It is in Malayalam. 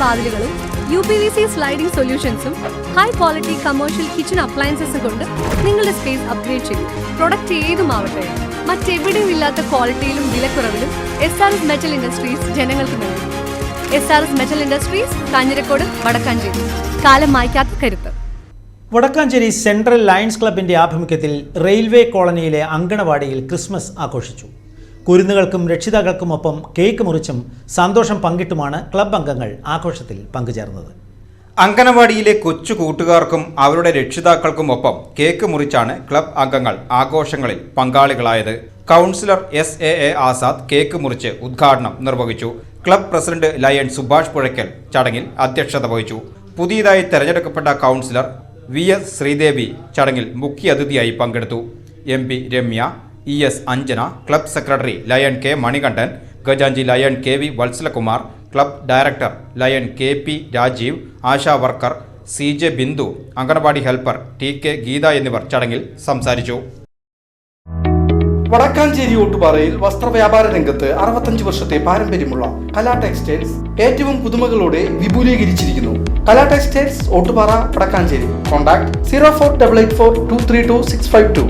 വാതിലുകളും UPVC സ്ലൈഡിംഗ് സൊല്യൂഷൻസും ഹൈ ക്വാളിറ്റി കമേഴ്ഷ്യൽ കിച്ചൺ അപ്ലയൻസസും കൊണ്ട് നിങ്ങളുടെ സ്പേസ് അപ്ഗ്രേഡ് ചെയ്യും. പ്രൊഡക്റ്റ് ഏതുമാവട്ടെ, മറ്റെവിടെയും ഇല്ലാത്ത ക്വാളിറ്റിയിലും വിലക്കുറവിലും SRS മെറ്റൽ ഇൻഡസ്ട്രീസ് ജനങ്ങൾക്ക് നൽകും. SRS metal industries, Kanjirakode, Vadakkanchery. കാലം മായ്ക്കാത്ത കരുത്ത്. വടക്കാഞ്ചേരി സെൻട്രൽ ലയൺസ് ക്ലബിന്റെ ആഭിമുഖ്യത്തിൽ റെയിൽവേ കോളനിയിലെ അങ്കണവാടിയിൽ ക്രിസ്മസ് ആഘോഷിച്ചു. കുരുന്നുകൾക്കും രക്ഷിതാക്കൾക്കുമൊപ്പം കേക്ക് മുറിച്ചും സന്തോഷം പങ്കിട്ടുമാണ് ക്ലബ് അംഗങ്ങൾ ആഘോഷത്തിൽ പങ്കുചേർന്നത്. അങ്കണവാടിയിലെ കൊച്ചു കൂട്ടുകാർക്കും അവരുടെ രക്ഷിതാക്കൾക്കുമൊപ്പം കേക്ക് മുറിച്ചാണ് ക്ലബ് അംഗങ്ങൾ ആഘോഷങ്ങളിൽ പങ്കാളികളായത്. കൗൺസിലർ SAA ആസാദ് കേക്ക് മുറിച്ച് ഉദ്ഘാടനം നിർവഹിച്ചു. Club president lion Subhash Puzhakkal ചടങ്ങിൽ അധ്യക്ഷത വഹിച്ചു. പുതിയതായി തെരഞ്ഞെടുക്കപ്പെട്ട കൗൺസിലർ VS ശ്രീദേവി ചടങ്ങിൽ മുഖ്യ അതിഥിയായി പങ്കെടുത്തു. MP Ramya, ES Anjana, club secretary lion K Manikandan, ഖജാഞ്ചി lion KV Valsalakumar, club director lion KP Rajeev, Asha worker CJ Bindu, anganwadi helper TK Geetha എന്നിവർ ചടങ്ങിൽ സംസാരിച്ചു. വടക്കാഞ്ചേരി ഓട്ടുപാറയിൽ വസ്ത്രവ്യാപാര രംഗത്ത് 65 വർഷത്തെ പാരമ്പര്യമുള്ള കലാ ടെക്സ്റ്റൈൽസ് ഏറ്റവും പുതുമകളോടെ വിപുലീകരിച്ചിരിക്കുന്നു. കലാ ടെക്സ്റ്റൈൽസ്, ഓട്ടുപാറ, വടക്കാഞ്ചേരി. കോൺടാക്ട് 04884232 652.